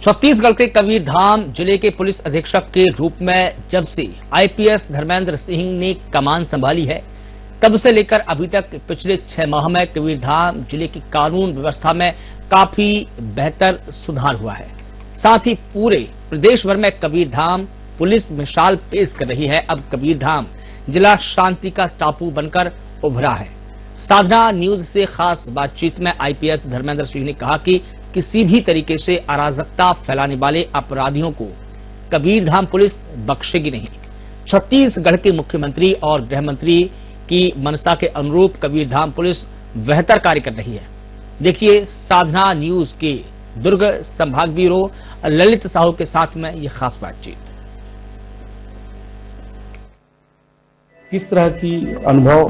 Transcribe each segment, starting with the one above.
छत्तीसगढ़ के कबीरधाम जिले के पुलिस अधीक्षक के रूप में जब से आईपीएस धर्मेंद्र सिंह ने कमान संभाली है, तब से लेकर अभी तक पिछले 6 माह में कबीरधाम जिले की कानून व्यवस्था में काफी बेहतर सुधार हुआ है। साथ ही पूरे प्रदेश भर में कबीरधाम पुलिस मिसाल पेश कर रही है। अब कबीरधाम जिला शांति का टापू बनकर उभरा है। साधना न्यूज से खास बातचीत में आईपीएस धर्मेंद्र सिंह ने कहा कि किसी भी तरीके से अराजकता फैलाने वाले अपराधियों को कबीरधाम पुलिस बख्शेगी नहीं। छत्तीसगढ़ के मुख्यमंत्री और गृह मंत्री की मंशा के अनुरूप कबीरधाम पुलिस बेहतर कार्य कर रही है। देखिए साधना न्यूज के दुर्ग संभाग ब्यूरो ललित साहू के साथ में ये खास बातचीत। किस तरह की अनुभव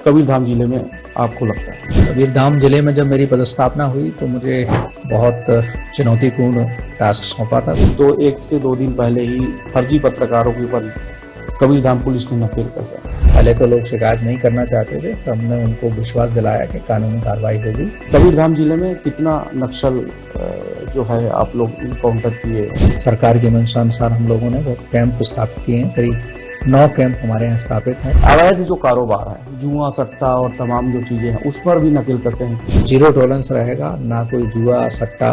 कबीरधाम जिले में आपको लगता है? कबीरधाम जिले में जब मेरी पदस्थापना हुई तो मुझे बहुत चुनौतीपूर्ण टास्क सौंपा था। 1 से 2 दिन पहले ही फर्जी पत्रकारों के ऊपर कबीरधाम पुलिस ने नकेल कसा। पहले तो लोग शिकायत नहीं करना चाहते थे, तो हमने उनको विश्वास दिलाया कि कानूनी कार्रवाई होगी। कबीरधाम जिले में कितना नक्सल जो है आप लोग इनकाउंटर किए? सरकार के मंशानुसार हम लोगों ने बहुत कैंप स्थापित किए हैं। करीब 9 कैंप हमारे यहाँ स्थापित हैं। अवैध जो कारोबार है, जुआ सट्टा और तमाम जो चीजें हैं, उस पर भी नकेल कसे हैं। 0 टॉलरेंस रहेगा, ना कोई जुआ सट्टा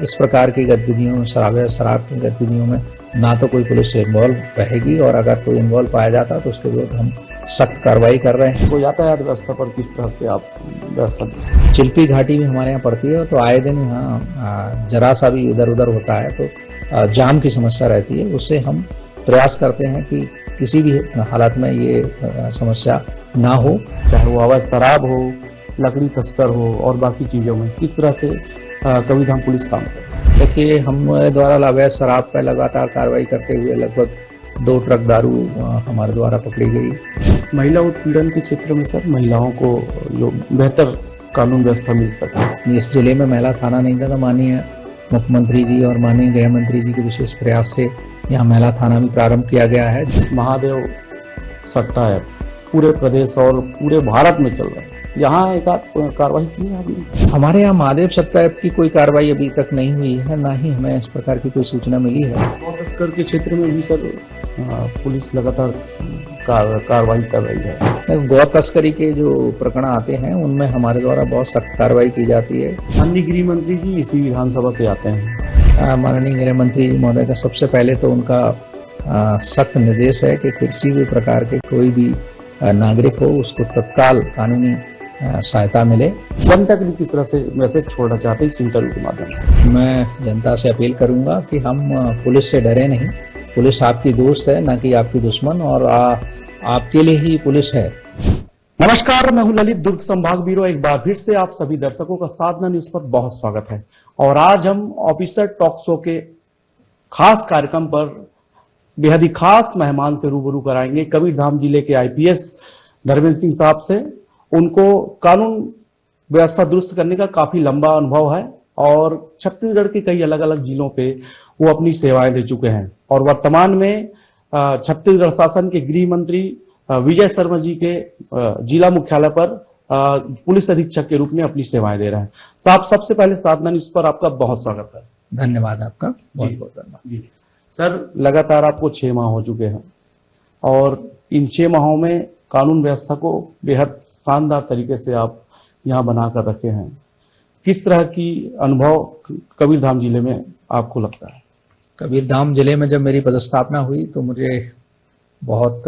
इस प्रकार की गतिविधियों में, शराब की गतिविधियों में ना तो कोई पुलिस इन्वॉल्व रहेगी, और अगर कोई इन्वॉल्व पाया जाता तो उसके विरुद्ध हम सख्त कार्रवाई कर रहे हैं। तो यातायात व्यवस्था पर किस तरह से आप व्यवस्था? चिल्पी घाटी भी हमारे यहाँ पड़ती है, तो आए दिन यहाँ जरा सा भी इधर उधर होता है तो जाम की समस्या रहती है। उससे हम प्रयास करते हैं कि किसी भी हालत में ये समस्या ना हो, चाहे वो अवैध शराब हो, लकड़ी तस्कर हो और बाकी चीजों में किस तरह से कबीरधाम पुलिस काम करे? देखिए, हमारे द्वारा अवैध शराब पर लगातार कार्रवाई करते हुए लगभग 2 ट्रक दारू हमारे द्वारा पकड़ी गई। महिला उत्पीड़न के क्षेत्र में सर महिलाओं को जो बेहतर कानून व्यवस्था मिल सके, इस जिले में महिला थाना नहीं था, तो माननीय मुख्यमंत्री जी और माननीय गृह मंत्री जी के विशेष प्रयास से यहाँ महिला थाना भी प्रारंभ किया गया है। महादेव सट्टा ऐप पूरे प्रदेश और पूरे भारत में चल रहा है, यहाँ एक कार्रवाई की है अभी? हमारे यहाँ महादेव सट्टा ऐप की कोई कार्रवाई अभी तक नहीं हुई है, ना ही हमें इस प्रकार की कोई सूचना मिली है। गौ तस्कर के क्षेत्र में भी सर पुलिस लगातार कार्रवाई कर रही है। गौ तस्करी के जो प्रकरण आते हैं उनमें हमारे द्वारा बहुत सख्त कार्रवाई की जाती है। माननीय गृह मंत्री जी इसी विधानसभा से आते हैं। माननीय गृह मंत्री महोदय का सबसे पहले तो उनका सख्त निर्देश है कि किसी भी प्रकार के कोई भी नागरिक हो उसको तत्काल कानूनी सहायता मिले। जनता के लिए किस तरह से मैसेज छोड़ना चाहते हैं इस इंटरव्यू के माध्यम से? मैं जनता से अपील करूंगा कि हम पुलिस से डरे नहीं। पुलिस आपकी दोस्त है, ना कि आपकी दुश्मन, और आपके लिए ही पुलिस है। नमस्कार, मैं हूं ललित, दुर्ग संभाग ब्यूरो। एक बार फिर से आप सभी दर्शकों का साधना न्यूज पर बहुत स्वागत है। और आज हम ऑफिसर टॉक शो के खास कार्यक्रम पर बेहद ही खास मेहमान से रूबरू कराएंगे कबीरधाम जिले के आईपीएस धर्मेंद्र सिंह साहब से। उनको कानून व्यवस्था दुरुस्त करने का काफी लंबा अनुभव है और छत्तीसगढ़ के कई अलग अलग जिलों पे वो अपनी सेवाएं दे चुके हैं, और वर्तमान में छत्तीसगढ़ शासन के गृह मंत्री विजय शर्मा जी के जिला मुख्यालय पर पुलिस अधीक्षक के रूप में अपनी सेवाएं दे रहे हैं। साहब, सबसे पहले साधना न्यूज पर आपका बहुत स्वागत है। धन्यवाद आपका, बहुत बहुत धन्यवाद जी। सर, लगातार आपको 6 माह हो चुके हैं और इन 6 माहों में कानून व्यवस्था को बेहद शानदार तरीके से आप यहाँ बनाकर रखे हैं। किस तरह की अनुभव कबीरधाम जिले में आपको लगता है? कबीरधाम जिले में जब मेरी पदस्थापना हुई तो मुझे बहुत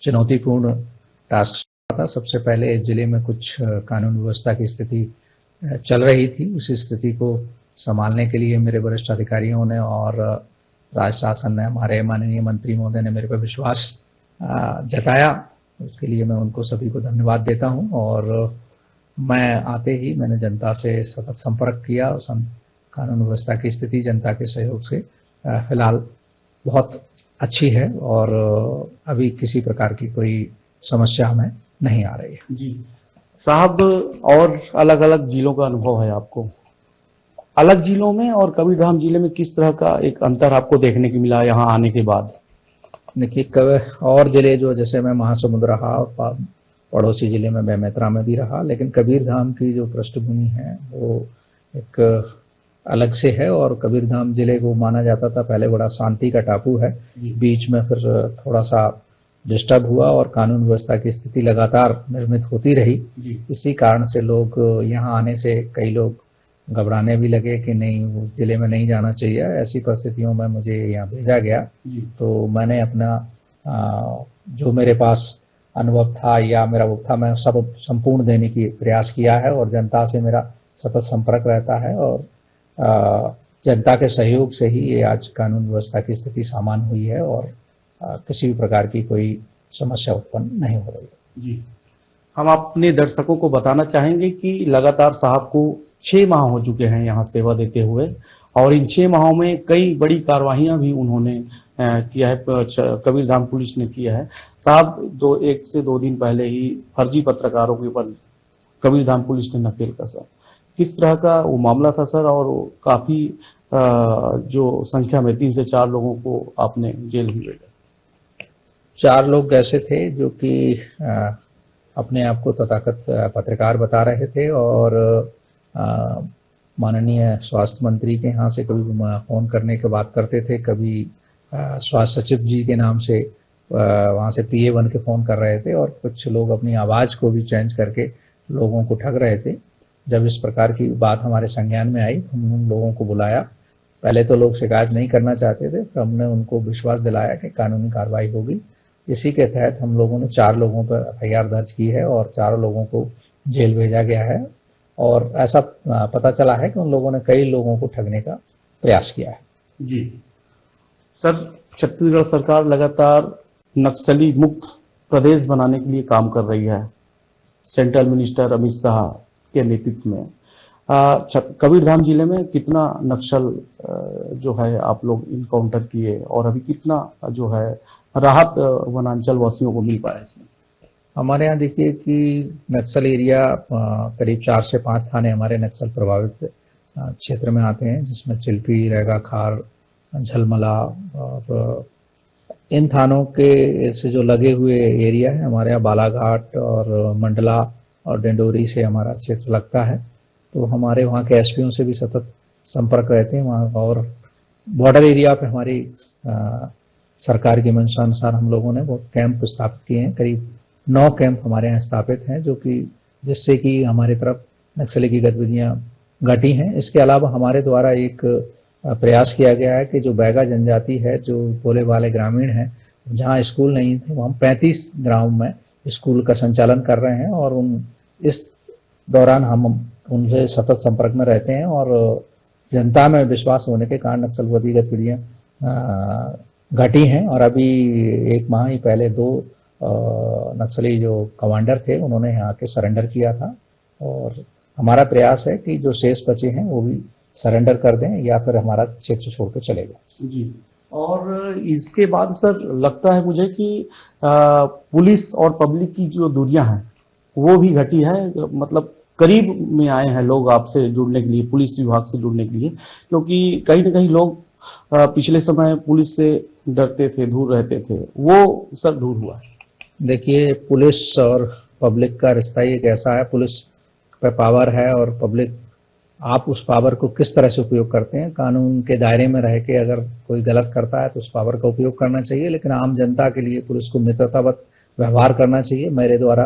चुनौतीपूर्ण टास्क था। सबसे पहले जिले में कुछ कानून व्यवस्था की स्थिति चल रही थी, उसी स्थिति को संभालने के लिए मेरे वरिष्ठ अधिकारियों ने और राज्य शासन ने, हमारे माननीय मंत्री महोदय ने मेरे पर विश्वास जताया। उसके लिए मैं उनको सभी को धन्यवाद देता हूं। और मैं आते ही मैंने जनता से सतत संपर्क किया और कानून व्यवस्था की स्थिति जनता के सहयोग से फिलहाल बहुत अच्छी है और अभी किसी प्रकार की कोई समस्या हमें नहीं आ रही है। जी साहब, और अलग अलग जिलों का अनुभव है आपको, अलग जिलों में और कबीरधाम जिले में किस तरह का एक अंतर आपको देखने को मिला यहाँ आने के बाद? देखिए, और जिले जो, जैसे मैं महासमुंद रहा, पड़ोसी जिले में बेमेतरा में भी रहा, लेकिन कबीरधाम की जो पृष्ठभूमि है वो एक अलग से है और कबीरधाम जिले को माना जाता था पहले बड़ा शांति का टापू है। बीच में फिर थोड़ा सा डिस्टर्ब हुआ और कानून व्यवस्था की स्थिति लगातार निर्मित होती रही। इसी कारण से लोग यहाँ आने से कई लोग घबराने भी लगे कि नहीं, वो जिले में नहीं जाना चाहिए। ऐसी परिस्थितियों में मुझे यहाँ भेजा गया, तो मैंने अपना जो मेरे पास अनुभव था या मेरा वो था, मैं सब संपूर्ण देने की प्रयास किया है और जनता से मेरा सतत संपर्क रहता है और जनता के सहयोग से ही ये आज कानून व्यवस्था की स्थिति सामान्य हुई है और किसी भी प्रकार की कोई समस्या उत्पन्न नहीं हो रही है। जी, हम अपने दर्शकों को बताना चाहेंगे कि लगातार साहब को 6 माह हो चुके हैं यहाँ सेवा देते हुए और इन 6 माहों में कई बड़ी कार्रवाइयां भी उन्होंने किया है, कबीरधाम पुलिस ने किया है। साहब 1 से 2 दिन पहले ही फर्जी पत्रकारों के ऊपर कबीरधाम पुलिस ने नकेल कसा। किस तरह का वो मामला था सर, और काफी जो संख्या में 3 से 4 लोगों को आपने जेल में भेजा? 4 लोग ऐसे थे जो कि अपने आप को तथाकथित पत्रकार बता रहे थे और माननीय स्वास्थ्य मंत्री के यहाँ से कभी फोन करने के बात करते थे, कभी स्वास्थ्य सचिव जी के नाम से वहाँ से PA1 के फोन कर रहे थे और कुछ लोग अपनी आवाज को भी चेंज करके लोगों को ठग रहे थे। जब इस प्रकार की बात हमारे संज्ञान में आई, हमने उन लोगों को बुलाया। पहले तो लोग शिकायत नहीं करना चाहते थे, फिर हमने उनको विश्वास दिलाया कि कानूनी कार्रवाई होगी। इसी के तहत हम लोगों ने 4 लोगों पर FIR दर्ज की है और 4 लोगों को जेल भेजा गया है और ऐसा पता चला है कि उन लोगों ने कई लोगों को ठगने का प्रयास किया है। जी सर, छत्तीसगढ़ सरकार लगातार नक्सली मुक्त प्रदेश बनाने के लिए काम कर रही है, सेंट्रल मिनिस्टर अमित शाह के नेतृत्व में। कबीरधाम जिले में कितना नक्सल जो है आप लोग इनकाउंटर किए और अभी कितना जो है राहत वनांचल वासियों को मिल पाया इसमें? हमारे यहाँ देखिए कि नक्सल एरिया करीब 4 से 5 थाने हमारे नक्सल प्रभावित क्षेत्र में आते हैं, जिसमें चिल्पी, रैगा खार, झलमला और इन थानों के से जो लगे हुए एरिया है हमारे यहाँ बालाघाट और मंडला और डेंडोरी से हमारा क्षेत्र लगता है। तो हमारे वहाँ के SPO से भी सतत संपर्क रहते हैं वहाँ और बॉर्डर एरिया पे हमारी सरकार की मंशा अनुसार हम लोगों ने वो कैंप स्थापित किए हैं। करीब 9 कैंप हमारे यहाँ स्थापित हैं जो कि जिससे कि हमारी तरफ नक्सली की गतिविधियां घटी हैं। इसके अलावा हमारे द्वारा एक प्रयास किया गया है कि जो बैगा जनजाति है, जो भोले वाले ग्रामीण हैं, जहां स्कूल नहीं थे, वहां 35 गांव में स्कूल का संचालन कर रहे हैं और इस दौरान हम उनसे सतत संपर्क में रहते हैं और जनता में विश्वास होने के कारण नक्सलवादी गतिविधियां घटी हैं। और अभी 1 माह ही पहले 2 नक्सली जो कमांडर थे उन्होंने यहाँ के सरेंडर किया था और हमारा प्रयास है कि जो शेष बचे हैं वो भी सरेंडर कर दें या फिर हमारा क्षेत्र छोड़कर चले जाएं। जी, और इसके बाद सर लगता है मुझे कि पुलिस और पब्लिक की जो दूरियां हैं वो भी घटी है, मतलब करीब में आए हैं लोग आपसे जुड़ने के लिए, पुलिस विभाग से जुड़ने के लिए, क्योंकि कहीं न कहीं लोग पिछले समय पुलिस से डरते थे, दूर रहते थे, वो सर दूर हुआ है। देखिए, पुलिस और पब्लिक का रिश्ता एक ऐसा है, पुलिस पे पावर है और पब्लिक आप उस पावर को किस तरह से उपयोग करते हैं। कानून के दायरे में रह के अगर कोई गलत करता है तो उस पावर का उपयोग करना चाहिए, लेकिन आम जनता के लिए पुलिस को मित्रतावत व्यवहार करना चाहिए। मेरे द्वारा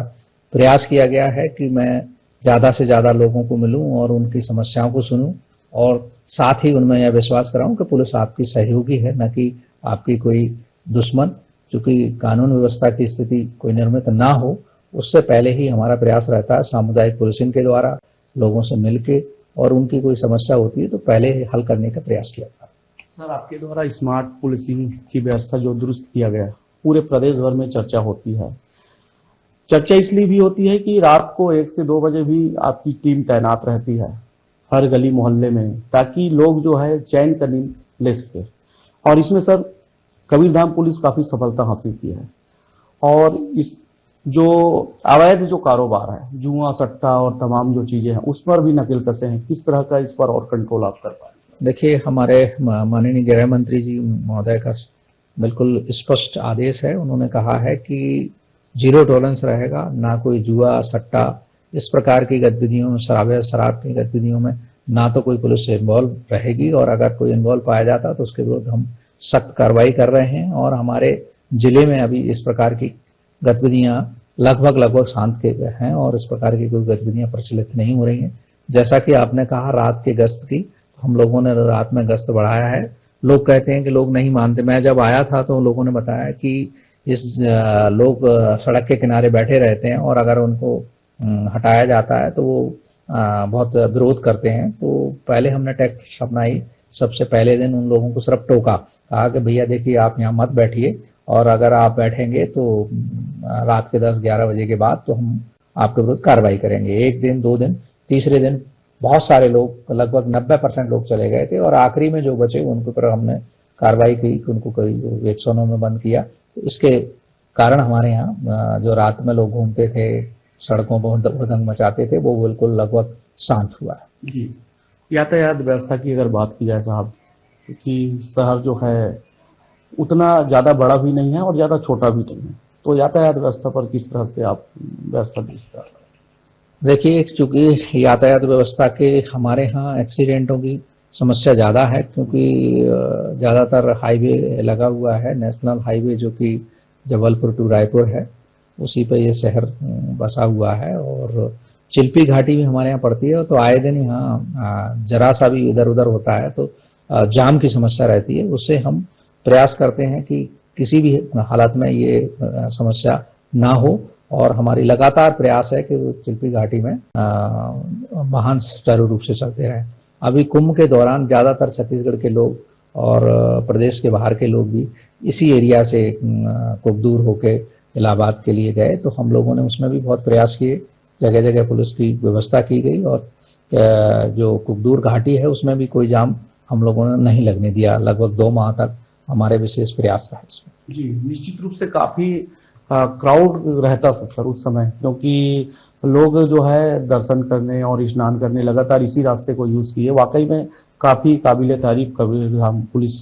प्रयास किया गया है कि मैं ज्यादा से ज्यादा लोगों को मिलूं और उनकी समस्याओं को सुनूं और साथ ही उनमें यह विश्वास कराऊं कि पुलिस आपकी सहयोगी है, न कि आपकी कोई दुश्मन। चूंकि कानून व्यवस्था की स्थिति कोई निर्मित ना हो, उससे पहले ही हमारा प्रयास रहता है सामुदायिक पुलिसिंग के द्वारा लोगों से मिलके, और उनकी कोई समस्या होती है तो पहले ही हल करने का प्रयास किया था। सर, आपके द्वारा स्मार्ट पुलिसिंग की व्यवस्था जो दुरुस्त किया गया, पूरे प्रदेश भर में चर्चा होती है। चर्चा इसलिए भी होती है कि रात को 1 से 2 बजे भी आपकी टीम तैनात रहती है हर गली मोहल्ले में, ताकि लोग जो है चैन का नींद ले सके। और इसमें सर कबीरधाम पुलिस काफी सफलता हासिल की है और इस जो अवैध जो कारोबार है, जुआ, सट्टा और तमाम जो चीजें हैं, उस पर भी नकेल कसे हैं। किस तरह का इस पर और कंट्रोल आप कर पाए? देखिए, हमारे माननीय गृह मंत्री जी महोदय का बिल्कुल स्पष्ट आदेश है। उन्होंने कहा है कि 0 टॉलरेंस रहेगा, ना कोई जुआ, सट्टा, इस प्रकार की गतिविधियों में, शराब की गतिविधियों में ना तो कोई पुलिस इन्वॉल्व रहेगी, और अगर कोई इन्वॉल्व पाया जाता तो उसके विरुद्ध हम सख्त कार्रवाई कर रहे हैं। और हमारे जिले में अभी इस प्रकार की गतिविधियां लगभग शांत के हैं और इस प्रकार की कोई गतिविधियां प्रचलित नहीं हो रही हैं। जैसा कि आपने कहा रात के गश्त की, हम लोगों ने रात में गश्त बढ़ाया है। लोग कहते हैं कि लोग नहीं मानते। मैं जब आया था तो लोगों ने बताया कि लोग सड़क के किनारे बैठे रहते हैं और अगर उनको हटाया जाता है तो वो बहुत विरोध करते हैं। तो पहले हमने टैक्टिक्स अपनाई। सबसे पहले दिन उन लोगों को सिर्फ टोका, कहा कि भैया देखिए आप यहाँ मत बैठिए, और अगर आप बैठेंगे तो रात के 10-11 बजे के बाद तो हम आपके विरुद्ध कार्रवाई करेंगे। एक दिन, 2 दिन, तीसरे दिन बहुत सारे लोग, लगभग 90% लोग चले गए थे, और आखिरी में जो बचे उनके ऊपर हमने कार्रवाई की, उनको करीब 109 में बंद किया। तो इसके कारण हमारे यहाँ जो रात में लोग घूमते थे, सड़कों पर हुड़दंग मचाते थे, वो बिल्कुल लगभग शांत हुआ है। जी, यातायात व्यवस्था की अगर बात की जाए साहब, क्योंकि शहर जो है उतना ज्यादा बड़ा भी नहीं है और ज्यादा छोटा भी नहीं है, तो यातायात व्यवस्था पर किस तरह से आप व्यवस्था दीजिए? देखिए, चूंकि यातायात व्यवस्था के हमारे यहाँ एक्सीडेंटों की समस्या ज़्यादा है, क्योंकि ज़्यादातर हाईवे लगा हुआ है, नेशनल हाईवे जो कि जबलपुर टू रायपुर है, उसी पे ये शहर बसा हुआ है। और चिल्पी घाटी भी हमारे यहाँ पड़ती है, तो आए दिन यहाँ जरा सा भी इधर उधर होता है तो जाम की समस्या रहती है। उससे हम प्रयास करते हैं कि किसी भी हालत में ये समस्या ना हो, और हमारी लगातार प्रयास है कि उस चिल्पी घाटी में वाहन सुचारू रूप से चलते रहें। अभी कुंभ के दौरान ज्यादातर छत्तीसगढ़ के लोग और प्रदेश के बाहर के लोग भी इसी एरिया से कुकदूर होके इलाहाबाद के लिए गए, तो हम लोगों ने उसमें भी बहुत प्रयास किए। जगह जगह पुलिस की व्यवस्था की गई, और जो कुकदूर घाटी है उसमें भी कोई जाम हम लोगों ने नहीं लगने दिया। लगभग 2 माह तक हमारे विशेष प्रयास रहा इसमें। जी, निश्चित रूप से काफी क्राउड रहता सर उस समय, क्योंकि लोग जो है दर्शन करने और स्नान करने लगातार इसी रास्ते को यूज किए। वाकई में काफी काबिले तारीफ कबीरधाम पुलिस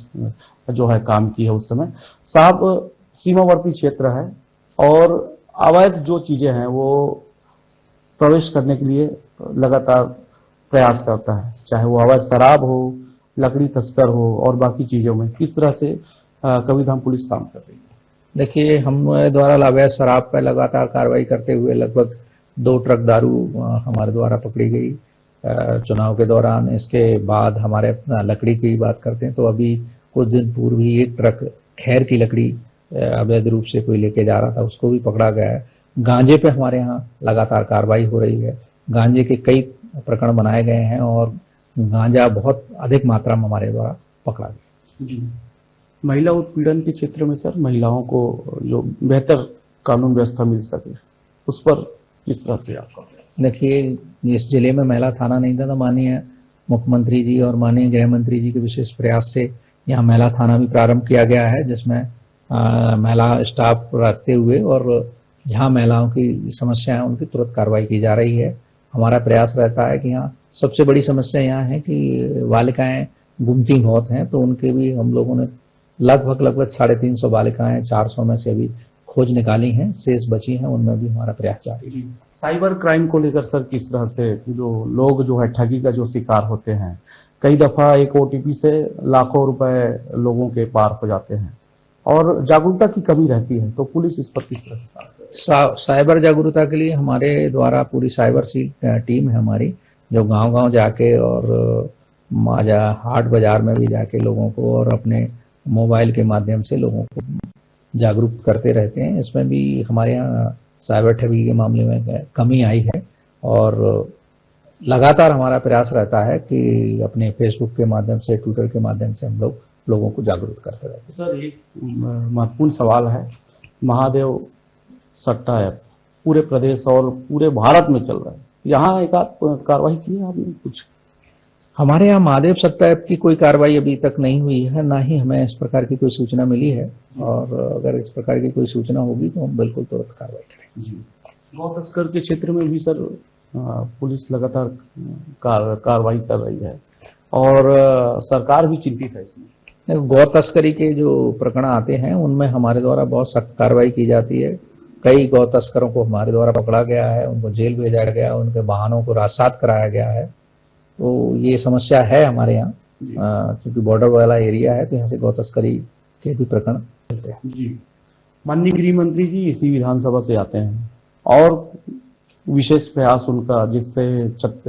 जो है काम की है उस समय। साहब, सीमावर्ती क्षेत्र है और अवैध जो चीजें हैं वो प्रवेश करने के लिए लगातार प्रयास करता है, चाहे वो अवैध शराब हो, लकड़ी तस्कर हो और बाकी चीजों में किस तरह से कबीरधाम पुलिस काम कर रही है? देखिए, हमारे द्वारा अवैध शराब पर लगातार कार्रवाई करते हुए लगभग 2 ट्रक दारू हमारे द्वारा पकड़ी गई चुनाव के दौरान। इसके बाद हमारे लकड़ी की बात करते हैं तो अभी कुछ दिन पूर्व ही 1 ट्रक खैर की लकड़ी अवैध रूप से कोई लेके जा रहा था, उसको भी पकड़ा गया है। गांजे पे हमारे यहाँ लगातार कार्रवाई हो रही है। गांजे के कई प्रकरण बनाए गए हैं और गांजा बहुत अधिक मात्रा में हमारे द्वारा पकड़ा गया। जी, महिला उत्पीड़न के क्षेत्र में सर महिलाओं को जो बेहतर कानून व्यवस्था मिल सके, उस पर किस तरह से आपका? देखिए, इस जिले में महिला थाना नहीं था, तो माननीय मुख्यमंत्री जी और माननीय गृह मंत्री जी के विशेष प्रयास से यहाँ महिला थाना भी प्रारंभ किया गया है, जिसमें महिला स्टाफ रखते हुए और जहाँ महिलाओं की समस्या है उनकी तुरंत कार्रवाई की जा रही है। हमारा प्रयास रहता है कि यहाँ सबसे बड़ी समस्या यहाँ है कि बालिकाएं गुमती बहुत हैं, तो उनके भी हम लोगों ने लगभग 350 बालिकाएं 400 में से अभी खोज निकाली हैं, शेष बची हैं, उनमें भी हमारा प्रयास जारी है। साइबर क्राइम को लेकर सर किस तरह से जो लोग जो है ठगी का जो शिकार होते हैं, कई दफा एक ओटीपी से लाखों रुपए लोगों के पार हो जाते हैं और जागरूकता की कमी रहती है, तो पुलिस इस पर किस तरह से काम करती है? साइबर जागरूकता के लिए हमारे द्वारा पूरी साइबर सेल टीम है हमारी, जो गांव-गांव जाके और हाट बाजार में भी जाके लोगों को और अपने मोबाइल के माध्यम से लोगों को जागरूक करते रहते हैं। इसमें भी हमारे यहाँ साइबर ठगी के मामले में कमी आई है और लगातार हमारा प्रयास रहता है कि अपने फेसबुक के माध्यम से, ट्विटर के माध्यम से हम लोगों को जागरूक करते रहते हैं। सर, एक महत्वपूर्ण सवाल है, महादेव सट्टा ऐप पूरे प्रदेश और पूरे भारत में चल रहा है, यहाँ एक कार्रवाई की है आपने कुछ? हमारे यहाँ महादेव सट्टा ऐप की कोई कार्रवाई अभी तक नहीं हुई है, ना ही हमें इस प्रकार की कोई सूचना मिली है, और अगर इस प्रकार की कोई सूचना होगी तो हम बिल्कुल तुरंत कार्रवाई करेंगे। जी, गौ तस्कर के क्षेत्र में भी सर पुलिस लगातार कार्रवाई कर रही है और सरकार भी चिंतित है इसमें। गौ तस्करी के जो प्रकरण आते हैं उनमें हमारे द्वारा बहुत सख्त कार्रवाई की जाती है। कई गौ तस्करों को हमारे द्वारा पकड़ा गया है, उनको जेल भेजा गया, उनके वाहनों को राजसात कराया गया है तो ये समस्या है हमारे यहाँ, क्योंकि बॉर्डर वाला एरिया है, तो यहाँ से गौ तस्करी के भी प्रकरण मिलते हैं। जी, माननीय गृह मंत्री जी इसी विधानसभा से आते हैं और विशेष प्रयास उनका जिससे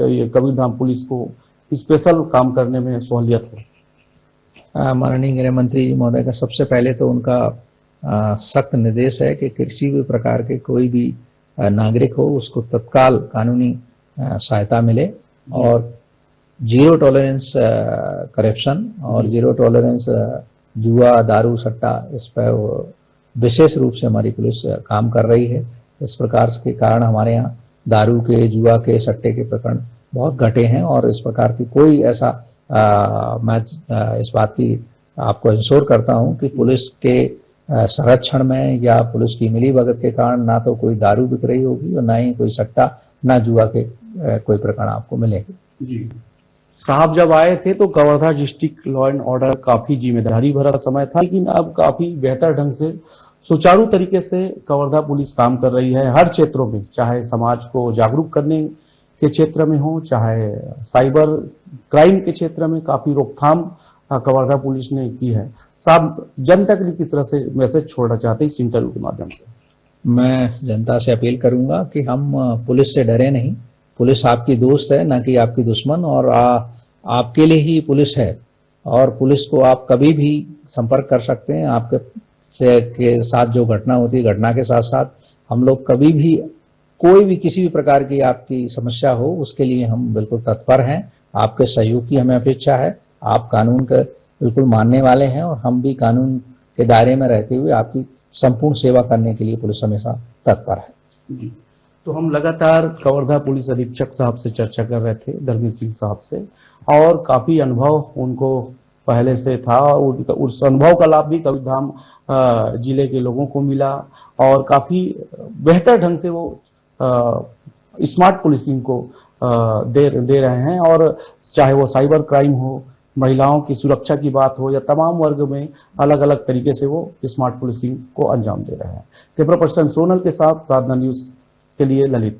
ये कबीरधाम पुलिस को स्पेशल काम करने में सहूलियत हो। माननीय गृह मंत्री जी महोदय का सबसे पहले तो उनका सख्त निर्देश है कि किसी भी प्रकार के कोई भी नागरिक हो उसको तत्काल कानूनी सहायता मिले और जीरो टॉलरेंस करप्शन और जीरो टॉलरेंस जुआ दारू सट्टा, इस पर विशेष रूप से हमारी पुलिस काम कर रही है। इस प्रकार के कारण हमारे यहाँ दारू के, जुआ के, सट्टे के प्रकरण बहुत घटे हैं और इस प्रकार की कोई ऐसा मैं इस बात की आपको इंश्योर करता हूं कि पुलिस के संरक्षण में या पुलिस की मिलीभगत के कारण ना तो कोई दारू बिक रही होगी और ना ही कोई सट्टा, ना जुआ के कोई प्रकरण आपको मिलेंगे। जी साहब जब आए थे तो Kawardha district law and order काफी जिम्मेदारी भरा समय था, लेकिन अब काफी बेहतर ढंग से सुचारू तरीके से कवर्धा पुलिस काम कर रही है हर क्षेत्रों में, चाहे समाज को जागरूक करने के क्षेत्र में हो, चाहे साइबर क्राइम के क्षेत्र में काफी रोकथाम कवर्धा पुलिस ने की है। साहब जनता के लिए किस तरह से मैसेज छोड़ना चाहते हैं इस इंटरव्यू के माध्यम से? मैं जनता से अपील करूंगा कि हम पुलिस से डरे नहीं। पुलिस आपकी दोस्त है, ना कि आपकी दुश्मन, और आपके लिए ही पुलिस है और पुलिस को आप कभी भी संपर्क कर सकते हैं। आपके से के साथ जो घटना होती है, घटना के साथ साथ हम लोग कभी भी कोई भी किसी भी प्रकार की आपकी समस्या हो उसके लिए हम बिल्कुल तत्पर हैं। आपके सहयोग की हमें अपेक्षा है। आप कानून के बिल्कुल मानने वाले हैं और हम भी कानून के दायरे में रहते हुए आपकी संपूर्ण सेवा करने के लिए पुलिस हमेशा तत्पर है। जी, तो हम लगातार कवर्धा पुलिस अधीक्षक साहब से चर्चा कर रहे थे, धर्मेंद्र सिंह साहब से, और काफी अनुभव उनको पहले से था और उस अनुभव का लाभ भी कबीरधाम जिले के लोगों को मिला और काफी बेहतर ढंग से वो स्मार्ट पुलिसिंग को दे रहे हैं। और चाहे वो साइबर क्राइम हो, महिलाओं की सुरक्षा की बात हो या तमाम वर्ग में अलग अलग तरीके से वो स्मार्ट पुलिसिंग को अंजाम दे रहे हैं। कैमरा पर्सन सोनल के साथ साधना न्यूज के लिए ललित।